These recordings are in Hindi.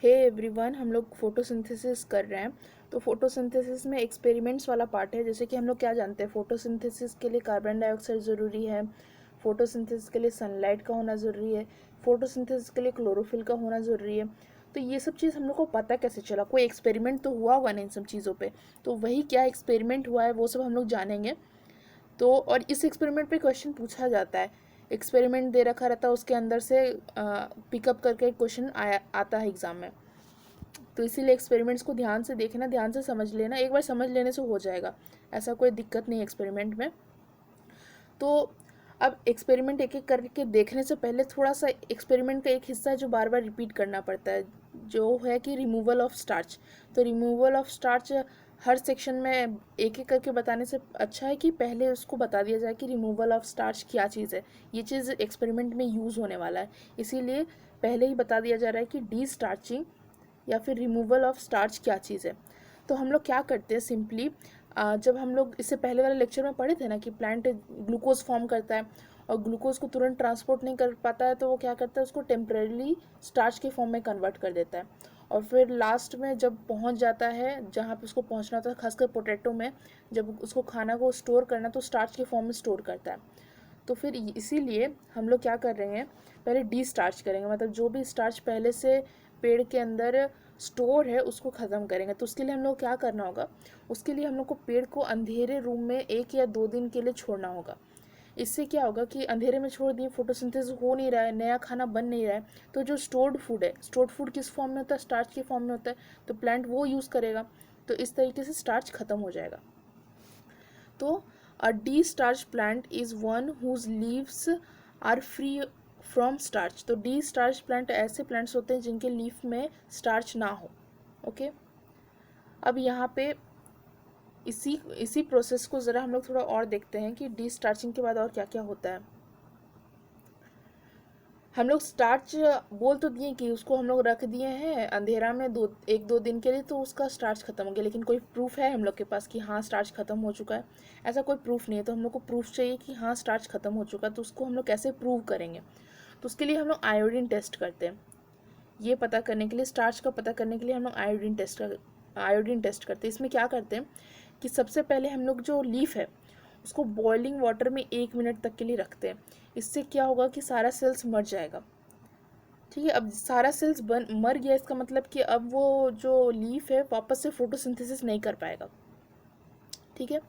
हे एवरीवन, हम लोग फोटोसिंथेसिस कर रहे हैं। तो फोटोसिंथेसिस में एक्सपेरिमेंट्स वाला पार्ट है। जैसे कि हम लोग क्या जानते हैं, फोटोसिंथेसिस के लिए कार्बन डाइऑक्साइड ज़रूरी है, फोटोसिंथेसिस के लिए सनलाइट का होना ज़रूरी है, फोटोसिंथेसिस के लिए क्लोरोफिल का होना ज़रूरी है। तो ये सब चीज़ हम लोग को पता कैसे चला? कोई एक्सपेरिमेंट तो हुआ होगा ना इन सब चीज़ों पे। तो वही क्या एक्सपेरिमेंट हुआ है वो सब हम लोग जानेंगे। तो और इस एक्सपेरिमेंट पे क्वेश्चन पूछा जाता है। एक्सपेरिमेंट दे रखा रहता है, उसके अंदर से पिकअप करके क्वेश्चन आया आता है एग्ज़ाम में। तो इसीलिए एक्सपेरिमेंट्स को ध्यान से देखना, ध्यान से समझ लेना। एक बार समझ लेने से हो जाएगा, ऐसा कोई दिक्कत नहीं है एक्सपेरिमेंट में। तो अब एक्सपेरिमेंट एक एक करके देखने से पहले थोड़ा सा एक्सपेरिमेंट का एक हिस्सा है जो बार बार रिपीट करना पड़ता है, जो है कि रिमूवल ऑफ स्टार्च। तो removal of starch her section में एक एक करके बताने से अच्छा है कि पहले उसको बता दिया जाए कि रिमूवल ऑफ स्टार्च क्या चीज़ है, ये चीज़ एक्सपेरिमेंट में यूज़ होने वाला है। इसीलिए पहले ही बता दिया जा रहा है कि डी स्टार्चिंग या फिर रिमूवल ऑफ स्टार्च क्या चीज़ है। तो हम लोग क्या करते हैं सिंपली, जब हम लोग इससे पहले वाले लेक्चर में पढ़े थे ना कि प्लांट ग्लूकोज फॉर्म करता है और ग्लूकोज को तुरंत ट्रांसपोर्ट नहीं कर पाता है, तो वो क्या करता है, उसको टेम्परेली स्टार्च के फॉर्म में कन्वर्ट कर देता है। और फिर लास्ट में जब पहुंच जाता है जहाँ पे उसको पहुंचना होता है, खासकर पोटैटो में जब उसको खाना को स्टोर करना, तो स्टार्च के फॉर्म में स्टोर करता है। तो फिर इसीलिए हम लोग क्या कर रहे हैं, पहले डी स्टार्च करेंगे, मतलब जो भी स्टार्च पहले से पेड़ के अंदर स्टोर है उसको ख़त्म करेंगे। तो उसके लिए हम लोग क्या करना होगा, उसके लिए हम लोग को पेड़ को अंधेरे रूम में 1 या 2 दिन के लिए छोड़ना होगा। इससे क्या होगा कि अंधेरे में छोड़ दिए, फोटोसिंथेसिस हो नहीं रहा है, नया खाना बन नहीं रहा है, तो जो स्टोर्ड फूड है, स्टोर्ड फूड किस फॉर्म में होता है, स्टार्च के फॉर्म में होता है, तो प्लांट वो यूज़ करेगा। तो इस तरीके से स्टार्च खत्म हो जाएगा। तो a destarched plant is one whose leaves are free from starch. तो डी स्टार्च प्लांट ऐसे प्लांट्स होते हैं जिनके लीफ में स्टार्च ना हो। ओके, अब यहाँ पे इसी इसी प्रोसेस को ज़रा हम लोग थोड़ा और देखते हैं कि डी स्टार्चिंग के बाद और क्या क्या होता है। हम लोग स्टार्च बोल तो दिए कि उसको हम लोग रख दिए हैं अंधेरा में 1-2 दिन के लिए, तो उसका स्टार्च खत्म हो गया, लेकिन कोई प्रूफ है हम लोग के पास कि हाँ स्टार्च खत्म हो चुका है? ऐसा कोई प्रूफ नहीं है। तो हम लोग को प्रूफ चाहिए कि हाँ स्टार्च खत्म हो चुका है। तो उसको हम लोग कैसे प्रूव करेंगे? तो उसके लिए हम लोग आयोडीन टेस्ट करते हैं। ये पता करने के लिए, स्टार्च का पता करने के लिए हम लोग आयोडीन टेस्ट करते हैं। इसमें क्या करते हैं कि सबसे पहले हम लोग जो लीफ है उसको बॉइलिंग वाटर में 1 मिनट तक के लिए रखते हैं। इससे क्या होगा कि सारा सेल्स मर जाएगा। ठीक है, अब सारा सेल्स मर गया, इसका मतलब कि अब वो जो लीफ है वापस से फोटोसिंथेसिस नहीं कर पाएगा। ठीक है,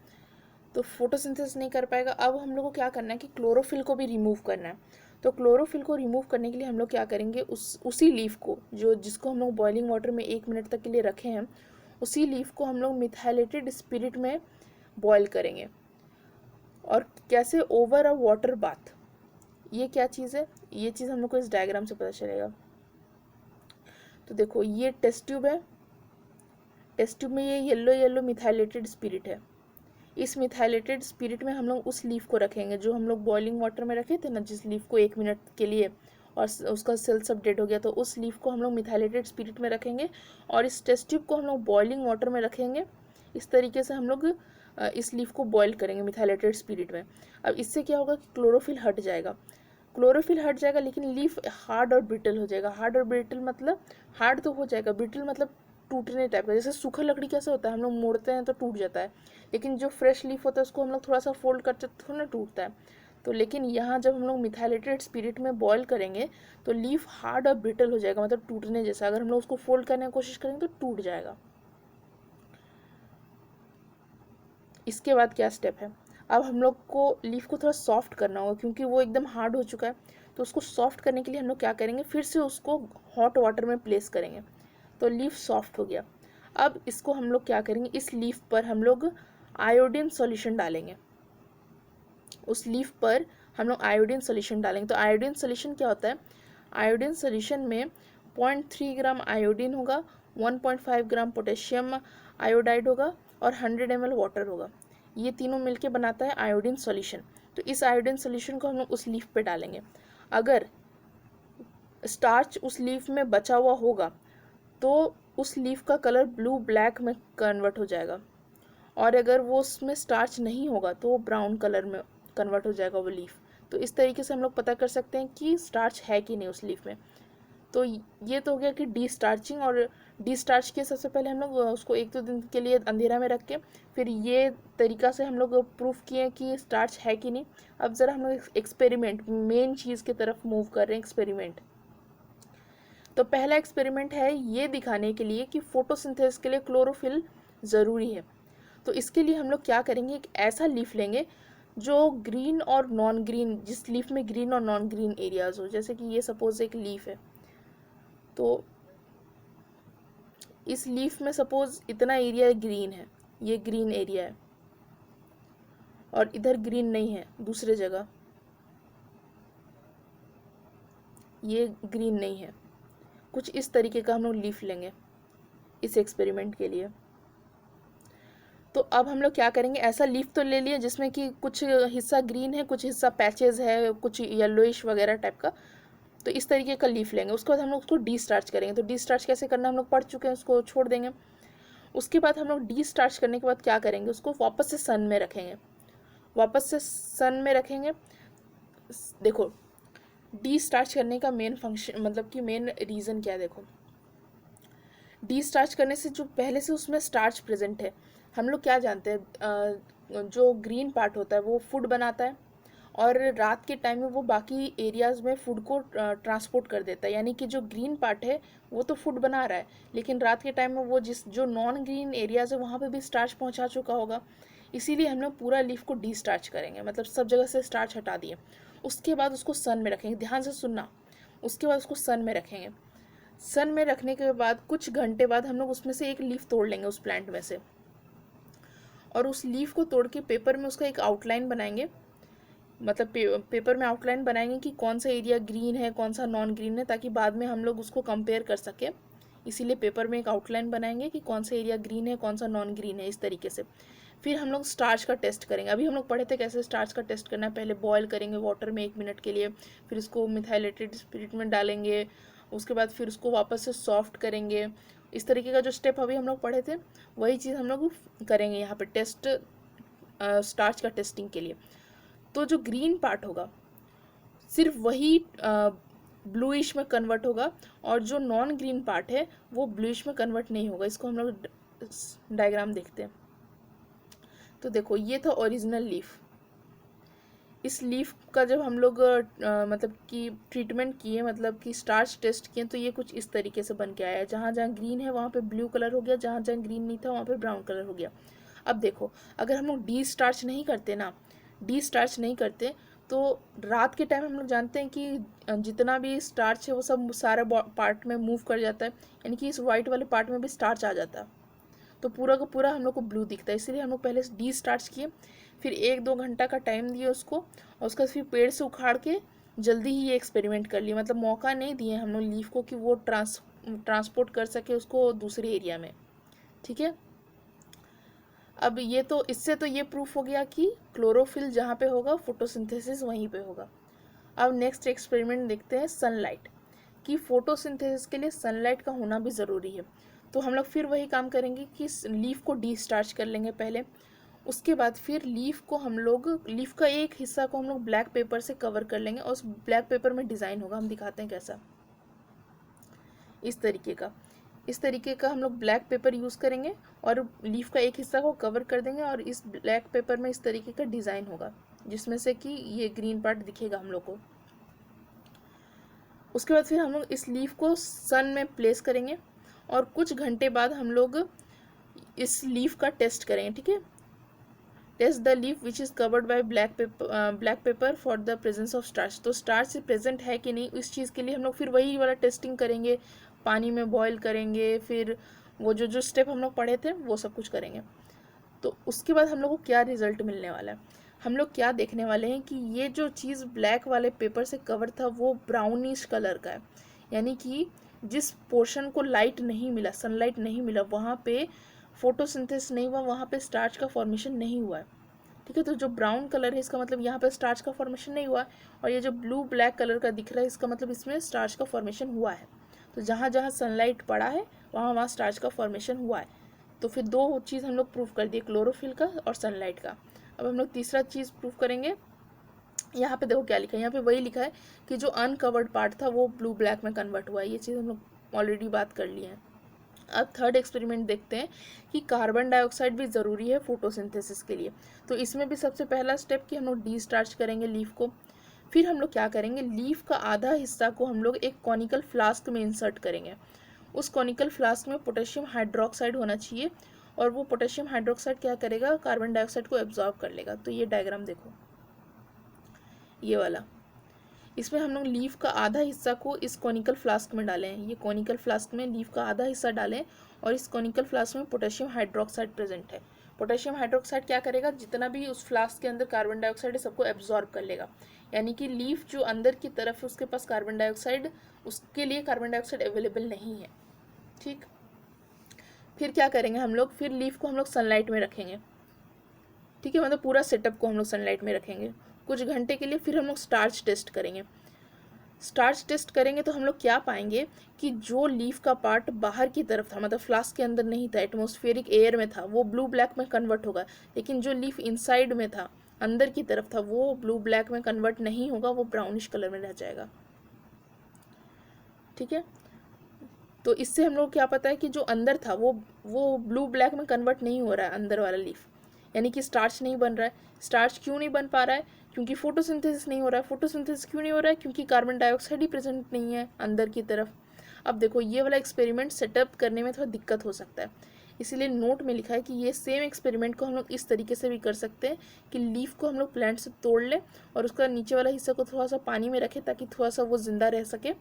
तो फोटोसिंथेसिस नहीं कर पाएगा। अब हम लोग को क्या करना है कि क्लोरोफिल को भी रिमूव करना है। तो क्लोरोफिल को रिमूव करने के लिए हम लोग क्या करेंगे, उसी लीफ को जिसको हम लोग बॉइलिंग वाटर में 1 मिनट तक के लिए रखे हैं, उसी लीफ को हम लोग मिथाइलेटेड स्पिरिट में बॉयल करेंगे। और कैसे? Over a water bath. ये क्या चीज़ है, ये चीज़ हम लोग को इस डायग्राम से पता चलेगा। तो देखो, ये टेस्ट ट्यूब है, टेस्ट ट्यूब में ये येलो येलो मिथाइलेटेड स्पिरिट है। इस मिथाइलेटेड स्पिरिट में हम लोग उस लीफ को रखेंगे जो हम लोग बॉइलिंग वाटर में रखे थे ना, जिस लीफ को 1 मिनट के लिए, और उसका सेल सब डेड हो गया, तो उस लीफ को हम लोग मिथाइलेटेड स्पिरिट में रखेंगे और इस टेस्ट ट्यूब को हम लोग बॉइलिंग वाटर में रखेंगे। इस तरीके से हम लोग इस लीफ को बॉयल करेंगे मिथाइलेटेड स्पिरिट में। अब इससे क्या होगा कि क्लोरोफिल हट जाएगा। क्लोरोफिल हट जाएगा लेकिन लीफ हार्ड और ब्रिटल हो जाएगा। हार्ड और ब्रिटल मतलब हार्ड तो हो जाएगा, ब्रिटल मतलब टूटने टाइप का। जैसे सूखा लकड़ी कैसे होता है, हम लोग मोड़ते हैं तो टूट जाता है, लेकिन जो फ्रेश लीफ होता है उसको हम लोग थोड़ा सा फोल्ड करते तो थोड़ा ना टूटता है। तो लेकिन यहाँ जब हम लोग मिथाइलेटेड स्पिरिट में बॉयल करेंगे तो लीफ हार्ड और ब्रिटल हो जाएगा, मतलब टूटने जैसा। अगर हम लोग उसको फोल्ड करने की कोशिश करेंगे तो टूट जाएगा। इसके बाद क्या स्टेप है, अब हम लोग को लीफ को थोड़ा सॉफ्ट करना होगा क्योंकि वो एकदम हार्ड हो चुका है। तो उसको सॉफ्ट करने के लिए हम लोग क्या करेंगे, फिर से उसको हॉट वाटर में प्लेस करेंगे। तो लीफ सॉफ्ट हो गया। अब इसको हम लोग क्या करेंगे, इस लीफ पर हम लोग आयोडीन सॉल्यूशन डालेंगे। उस लीफ पर हम लोग आयोडीन सॉल्यूशन डालेंगे। तो आयोडीन सॉल्यूशन क्या होता है, आयोडीन सॉल्यूशन में 0.3 ग्राम आयोडीन होगा, 1.5 ग्राम पोटेशियम आयोडाइड होगा और 100 ml वाटर होगा। ये तीनों मिलके बनाता है आयोडीन सॉल्यूशन। तो इस आयोडीन सॉल्यूशन को हम लोग उस लीफ पे डालेंगे। अगर स्टार्च उस लीफ में बचा हुआ होगा तो उस लीफ का कलर ब्लू ब्लैक में कन्वर्ट हो जाएगा, और अगर वो उसमें स्टार्च नहीं होगा तो वो ब्राउन कलर में कन्वर्ट हो जाएगा वो लीफ। तो इस तरीके से हम लोग पता कर सकते हैं कि स्टार्च है कि नहीं उस लीफ में। तो ये तो हो गया कि डी स्टार्चिंग। और डी स्टार्च के सबसे पहले हम लोग उसको 1-2 दिन के लिए अंधेरा में रख के फिर ये तरीका से हम लोग प्रूफ किए कि स्टार्च है कि नहीं। अब ज़रा हम लोग एक्सपेरिमेंट मेन चीज़ की तरफ मूव कर रहे हैं, एक्सपेरिमेंट। तो पहला एक्सपेरिमेंट है ये दिखाने के लिए कि फोटोसिंथेसिस के लिए क्लोरोफिल ज़रूरी है। तो इसके लिए हम लोग क्या करेंगे, एक ऐसा लीफ लेंगे जो ग्रीन और नॉन ग्रीन, जिस लीफ में ग्रीन और नॉन ग्रीन एरियाज हो। जैसे कि ये सपोज एक लीफ है, तो इस लीफ में सपोज इतना एरिया ग्रीन है, ये ग्रीन एरिया है, और इधर ग्रीन नहीं है, दूसरे जगह ये ग्रीन नहीं है। कुछ इस तरीके का हम लोग लीफ लेंगे इस एक्सपेरिमेंट के लिए। तो अब हम लोग क्या करेंगे, ऐसा लीफ तो ले लिया जिसमें कि कुछ हिस्सा ग्रीन है, कुछ हिस्सा पैचेज है, कुछ येलोइश वगैरह टाइप का। तो इस तरीके का लीफ लेंगे। उसके बाद हम लोग उसको डी स्टार्च करेंगे। तो डी स्टार्च कैसे करना हम लोग पढ़ चुके हैं, उसको छोड़ देंगे। उसके बाद हम लोग डी स्टार्च करने के बाद क्या करेंगे, उसको वापस से सन में रखेंगे, वापस से सन में रखेंगे। देखो डी स्टार्च करने का मेन फंक्शन मतलब कि मेन रीज़न क्या है, देखो डी स्टार्च करने से जो पहले से उसमें स्टार्च प्रेजेंट है, हम लोग क्या जानते हैं, जो ग्रीन पार्ट होता है वो फूड बनाता है, और रात के टाइम में वो बाकी एरियाज़ में फूड को ट्रांसपोर्ट कर देता है। यानी कि जो ग्रीन पार्ट है वो तो फूड बना रहा है, लेकिन रात के टाइम में वो जो नॉन ग्रीन एरियाज़ है वहाँ पे भी स्टार्च पहुँचा चुका होगा। इसीलिए हम लोग पूरा लीफ को डी स्टार्च करेंगे, मतलब सब जगह से स्टार्च हटा दिए। उसके बाद उसको सन में रखेंगे, ध्यान से सुनना। उसके बाद उसको सन में रखेंगे। सन में रखने के बाद कुछ घंटे बाद हम लोग उसमें से एक लीफ तोड़ लेंगे उस प्लांट में से, और उस लीफ को तोड़ के पेपर में उसका एक आउटलाइन बनाएंगे। मतलब पेपर में आउटलाइन बनाएंगे कि कौन सा एरिया ग्रीन है, कौन सा नॉन ग्रीन है, ताकि बाद में हम लोग उसको कंपेयर कर सकें। इसीलिए पेपर में एक आउटलाइन बनाएंगे कि कौन सा एरिया ग्रीन है, कौन सा नॉन ग्रीन है, इस तरीके से। फिर हम लोग स्टार्च का टेस्ट करेंगे। अभी हम लोग पढ़े थे कैसे स्टार्च का टेस्ट करना है। पहले बॉयल करेंगे वाटर में 1 मिनट के लिए, फिर उसको मिथाइलेटेड स्पिरिट में डालेंगे, उसके बाद फिर उसको वापस से सॉफ्ट करेंगे। इस तरीके का जो स्टेप अभी हम लोग पढ़े थे वही चीज़ हम लोग करेंगे यहाँ पे टेस्ट, स्टार्च का टेस्टिंग के लिए। तो जो ग्रीन पार्ट होगा सिर्फ वही ब्लूइश में कन्वर्ट होगा, और जो नॉन ग्रीन पार्ट है वो ब्लूइश में कन्वर्ट नहीं होगा। इसको हम लोग डायग्राम देखते हैं। तो देखो ये था ओरिजिनल लीफ। इस लीफ का जब हम लोग मतलब कि ट्रीटमेंट किए, मतलब कि स्टार्च टेस्ट किए, तो ये कुछ इस तरीके से बन के आया है। जहाँ जहाँ ग्रीन है वहाँ पे ब्लू कलर हो गया, जहाँ जहाँ ग्रीन नहीं था वहाँ पे ब्राउन कलर हो गया। अब देखो अगर हम लोग डी स्टार्च नहीं करते ना, डी स्टार्च नहीं करते, तो रात के टाइम हम लोग जानते हैं कि जितना भी स्टार्च है वो सब सारे पार्ट में मूव कर जाता है, यानी कि इस वाइट वाले पार्ट में भी स्टार्च आ जाता है, तो पूरा का पूरा हम लोग को ब्लू दिखता है। इसीलिए हम लोग पहले डी स्टार्च किए, फिर 1-2 घंटा का टाइम दिए उसको, और उसका फिर पेड़ से उखाड़ के जल्दी ही ये एक्सपेरिमेंट कर लिए। मतलब मौका नहीं दिए हम लोग लीफ को कि वो ट्रांसपोर्ट कर सके उसको दूसरे एरिया में। ठीक है, अब ये तो इससे तो ये प्रूफ हो गया कि क्लोरोफिल जहाँ पे होगा फोटोसिंथेसिस वहीं पे होगा। अब नेक्स्ट एक्सपेरिमेंट देखते हैं, सनलाइट, कि फोटोसिंथेसिस के लिए सनलाइट का होना भी ज़रूरी है। तो हम लोग फिर वही काम करेंगे कि लीफ को डी स्टार्च कर लेंगे पहले। उसके बाद फिर लीफ का एक हिस्सा को हम लोग ब्लैक पेपर से कवर कर लेंगे, और उस ब्लैक पेपर में डिज़ाइन होगा। हम दिखाते हैं कैसा, इस तरीके का हम लोग ब्लैक पेपर यूज़ करेंगे, और लीफ का एक हिस्सा को कवर कर देंगे, और इस ब्लैक पेपर में इस तरीके का डिज़ाइन होगा जिसमें से कि ये ग्रीन पार्ट दिखेगा हम लोग को। उसके बाद फिर हम लोग इस लीफ को सन में प्लेस करेंगे, और कुछ घंटे बाद हम लोग इस लीफ का टेस्ट करेंगे। ठीक है, test the leaf which is covered by black paper for the presence of starch. तो स्टार्च प्रेजेंट है कि नहीं, इस चीज़ के लिए हम लोग फिर वही वाला टेस्टिंग करेंगे, पानी में बॉयल करेंगे, फिर वो जो स्टेप हम लोग पढ़े थे वो सब कुछ करेंगे। तो उसके बाद हम लोग को क्या रिजल्ट मिलने वाला है, हम लोग क्या देखने वाले हैं कि ये जो चीज़ ब्लैक वाले पेपर से कवर था वो ब्राउनिश कलर का है। यानी कि जिस पोर्शन को लाइट नहीं मिला, सनलाइट नहीं मिला, वहाँ पे फोटोसिंथेसिस नहीं हुआ, वहाँ पे स्टार्च का फॉर्मेशन नहीं हुआ है। ठीक है, तो जो ब्राउन कलर है इसका मतलब यहाँ पे स्टार्च का फॉर्मेशन नहीं हुआ है, और ये जो ब्लू ब्लैक कलर का दिख रहा है इसका मतलब इसमें स्टार्च का फॉर्मेशन हुआ है। तो जहाँ जहाँ सनलाइट पड़ा है वहाँ वहाँ स्टार्च का फॉर्मेशन हुआ है। तो फिर 2 चीज़ हम लोग प्रूफ कर दिए, क्लोरोफिल का और सनलाइट का। अब हम लोग तीसरा चीज़ प्रूफ करेंगे यहाँ पे देखो क्या लिखा है, यहाँ पे वही लिखा है कि जो अनकवर्ड पार्ट था वो ब्लू ब्लैक में कन्वर्ट हुआ है। ये चीज़ हम लोग ऑलरेडी बात कर ली है। अब थर्ड एक्सपेरिमेंट देखते हैं कि कार्बन डाइऑक्साइड भी ज़रूरी है फोटोसिंथेसिस के लिए। तो इसमें भी सबसे पहला स्टेप कि हम लोग डिस्टार्च करेंगे लीफ को। फिर हम लोग क्या करेंगे, लीफ का आधा हिस्सा को हम लोग एक कॉनिकल फ्लास्क में इंसर्ट करेंगे। उस कॉनिकल फ्लास्क में पोटेशियम हाइड्रोक्साइड होना चाहिए, और वो पोटेशियम हाइड्रोक्साइड क्या करेगा, कार्बन डाइऑक्साइड को एब्जॉर्ब कर लेगा। तो ये डायग्राम देखो, ये वाला, इसमें हम लोग लीफ का आधा हिस्सा को इस कॉनिकल फ्लास्क में डालें। ये कॉनिकल फ्लास्क में लीफ का आधा हिस्सा डालें, और इस कॉनिकल फ्लास्क में पोटेशियम हाइड्रोक्साइड प्रेजेंट है। पोटेशियम हाइड्रोक्साइड क्या करेगा, जितना भी उस फ्लास्क के अंदर कार्बन डाइऑक्साइड है सबको एब्जॉर्ब कर लेगा। यानी कि लीफ जो अंदर की तरफ है उसके पास कार्बन डाइऑक्साइड, उसके लिए कार्बन डाइऑक्साइड अवेलेबल नहीं है। ठीक, फिर क्या करेंगे हम लोग, फिर लीफ को हम लोग सनलाइट में रखेंगे। ठीक है, मतलब पूरा सेटअप को हम लोग सनलाइट में रखेंगे कुछ घंटे के लिए। फिर हम लोग स्टार्च टेस्ट करेंगे। स्टार्च टेस्ट करेंगे तो हम लोग क्या पाएंगे कि जो लीफ का पार्ट बाहर की तरफ था, मतलब फ्लास्क के अंदर नहीं था, एटमॉस्फेरिक एयर में था, वो ब्लू ब्लैक में कन्वर्ट होगा। लेकिन जो लीफ इनसाइड में था, अंदर की तरफ था, वो ब्लू ब्लैक में कन्वर्ट नहीं होगा, वो ब्राउनिश कलर में रह जाएगा। ठीक है, तो इससे हम लोग क्या पता है कि जो अंदर था वो ब्लू ब्लैक में कन्वर्ट नहीं हो रहा है, अंदर वाला लीफ, यानी कि स्टार्च नहीं बन रहा है। स्टार्च क्यों नहीं बन पा रहा है, क्योंकि फोटोसिंथेसिस नहीं हो रहा है। फोटोसिंथेसिस क्यों नहीं हो रहा है, क्योंकि कार्बन डाइऑक्साइड ही प्रेजेंट नहीं है अंदर की तरफ। अब देखो, ये वाला एक्सपेरिमेंट सेटअप करने में थोड़ा दिक्कत हो सकता है, इसीलिए नोट में लिखा है कि ये सेम एक्सपेरिमेंट को हम लोग इस तरीके से भी कर सकते हैं कि लीफ को हम लोग प्लांट से तोड़ लें और उसका नीचे वाला हिस्सा को थोड़ा सा पानी में रखें, ताकि थोड़ा सा वो जिंदा रह सके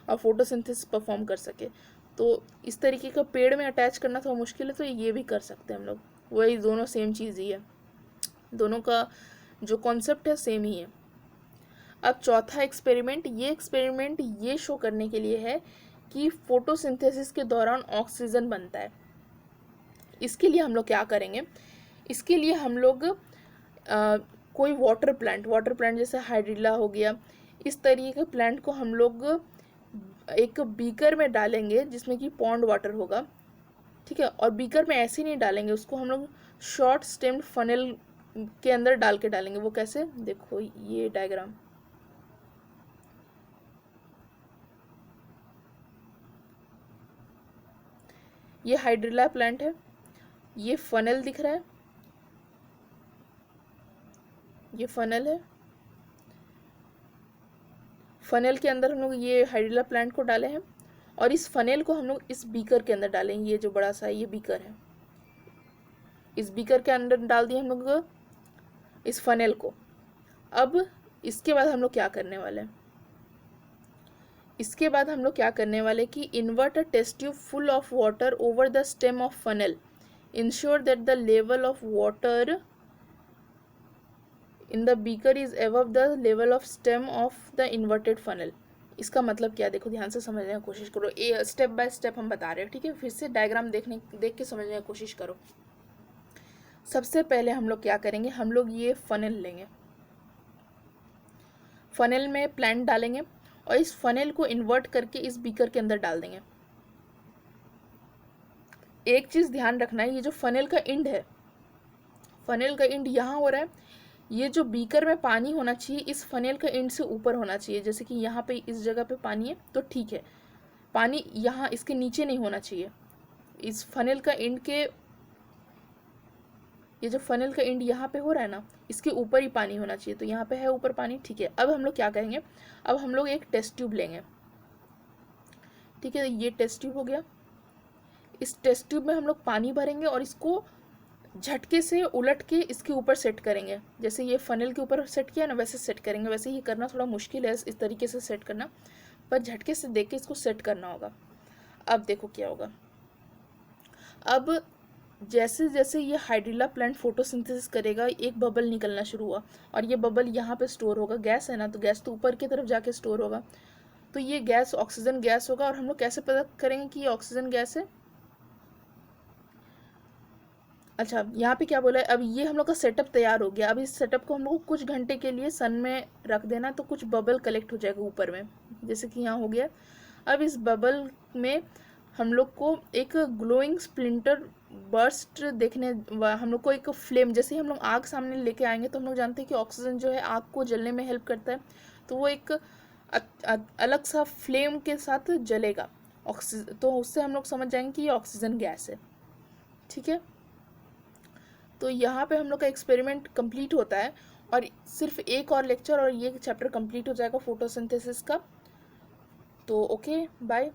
और फोटोसिंथेसिस परफॉर्म कर सके। तो इस तरीके का पेड़ में अटैच करना थोड़ा मुश्किल है, तो ये भी कर सकते हैं हम लोग। वही दोनों सेम चीज़ ही है, दोनों का जो कॉन्सेप्ट है सेम ही है। अब चौथा एक्सपेरिमेंट, ये एक्सपेरिमेंट ये शो करने के लिए है कि फोटोसिंथेसिस के दौरान ऑक्सीजन बनता है। इसके लिए हम लोग क्या करेंगे, इसके लिए हम लोग कोई वाटर प्लांट जैसे हाइड्रिला हो गया, इस तरीके के प्लांट को हम लोग एक बीकर में डालेंगे जिसमें कि पॉन्ड वाटर होगा। ठीक है, और बीकर में ऐसे नहीं डालेंगे उसको, हम लोग शॉर्ट स्टेम्ड फनल के अंदर डाल के डालेंगे। वो कैसे, देखो ये डायग्राम, ये हाइड्रिला प्लांट है, ये फनल दिख रहा है, ये फनल है। फनल के अंदर हम लोग ये हाइड्रिला प्लांट को डाले हैं, और इस फनल को हम लोग इस बीकर के अंदर डालेंगे। ये जो बड़ा सा ये बीकर है, इस बीकर के अंदर डाल दिए हम लोग इस फनल को। अब इसके बाद हम लोग क्या करने वाले हैं, इसके बाद हम लोग क्या करने वाले कि invert a test tube full of water over the stem of funnel, ensure that the level of water in the beaker is above the level of stem of the inverted funnel. इसका मतलब क्या, देखो ध्यान से समझने की कोशिश करो, ये स्टेप बाय स्टेप हम बता रहे हैं। ठीक है, फिर से डायग्राम देख के समझने की कोशिश करो। सबसे पहले हम लोग क्या करेंगे, हम लोग ये फनल लेंगे, फनल में प्लांट डालेंगे और इस फनल को इन्वर्ट करके इस बीकर के अंदर डाल देंगे। एक चीज़ ध्यान रखना है, ये जो फनल का एंड है, फनल का एंड यहाँ हो रहा है, ये जो बीकर में पानी होना चाहिए इस फनल का एंड से ऊपर होना चाहिए। जैसे कि यहाँ पे इस जगह पे पानी है तो ठीक है, पानी यहाँ इसके नीचे नहीं होना चाहिए। इस फनल का एंड के, ये जो फनल का एंड यहाँ पे हो रहा है ना, इसके ऊपर ही पानी होना चाहिए। तो यहाँ पे है ऊपर पानी, ठीक है। अब हम लोग क्या करेंगे, अब हम लोग एक टेस्ट ट्यूब लेंगे। ठीक है, ये टेस्ट ट्यूब हो गया। इस टेस्ट ट्यूब में हम लोग पानी भरेंगे और इसको झटके से उलट के इसके ऊपर सेट करेंगे। जैसे ये फनल के ऊपर सेट किया ना, वैसे सेट करेंगे। वैसे ये करना थोड़ा मुश्किल है इस तरीके से सेट करना, पर झटके से देख के इसको सेट करना होगा। अब देखो क्या होगा, अब जैसे जैसे ये हाइड्रिला प्लांट फोटोसिंथेसिस करेगा, एक बबल निकलना शुरू हुआ और ये बबल यहाँ पे स्टोर होगा। गैस है ना, तो गैस तो ऊपर की तरफ जाके स्टोर होगा, तो ये गैस ऑक्सीजन गैस होगा। और हम लोग कैसे पता करेंगे कि ये ऑक्सीजन गैस है, अच्छा यहाँ पे क्या बोला है, अब ये हम लोग का सेटअप तैयार हो गया। अब इस सेटअप को हम लोग को कुछ घंटे के लिए सन में रख देना, तो कुछ बबल कलेक्ट हो जाएगा ऊपर में, जैसे कि यहाँ हो गया। अब इस बबल में हम लोग को एक ग्लोइंग स्प्लिंटर बर्स्ट देखने, हम लोग को एक फ्लेम, जैसे ही हम लोग आग सामने लेके आएंगे तो हम लोग जानते हैं कि ऑक्सीजन जो है आग को जलने में हेल्प करता है, तो वो एक अलग सा फ्लेम के साथ जलेगा ऑक्सीजन, तो उससे हम लोग समझ जाएंगे कि ये ऑक्सीजन गैस है। ठीक है, तो यहाँ पे हम लोग का एक्सपेरिमेंट कंप्लीट होता है, और सिर्फ एक और लेक्चर और ये चैप्टर कंप्लीट हो जाएगा फोटोसिंथेसिस का। तो ओके, बाय।